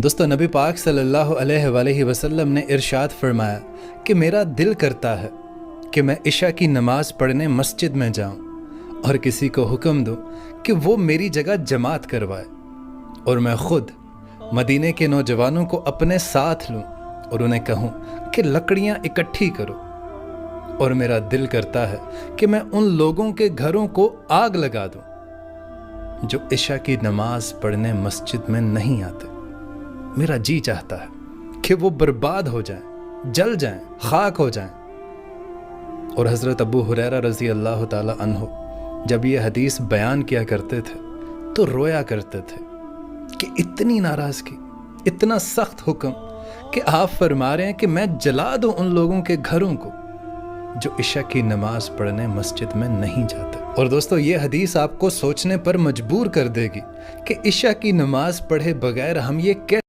دوستو نبی پاک صلی اللہ علیہ وآلہ وسلم نے ارشاد فرمایا کہ میرا دل کرتا ہے کہ میں عشاء کی نماز پڑھنے مسجد میں جاؤں اور کسی کو حکم دوں کہ وہ میری جگہ جماعت کروائے، اور میں خود مدینے کے نوجوانوں کو اپنے ساتھ لوں اور انہیں کہوں کہ لکڑیاں اکٹھی کرو، اور میرا دل کرتا ہے کہ میں ان لوگوں کے گھروں کو آگ لگا دوں جو عشاء کی نماز پڑھنے مسجد میں نہیں آتے۔ میرا جی چاہتا ہے کہ وہ برباد ہو جائیں، جل جائیں، خاک ہو جائیں۔ اور حضرت ابو ہریرہ رضی اللہ تعالی عنہ جب یہ حدیث بیان کیا کرتے تھے تو رویا کرتے تھے کہ اتنی ناراضگی، اتنا سخت حکم کہ آپ فرما رہے ہیں کہ میں جلا دوں ان لوگوں کے گھروں کو جو عشاء کی نماز پڑھنے مسجد میں نہیں جاتے۔ اور دوستو یہ حدیث آپ کو سوچنے پر مجبور کر دے گی کہ عشاء کی نماز پڑھے بغیر ہم یہ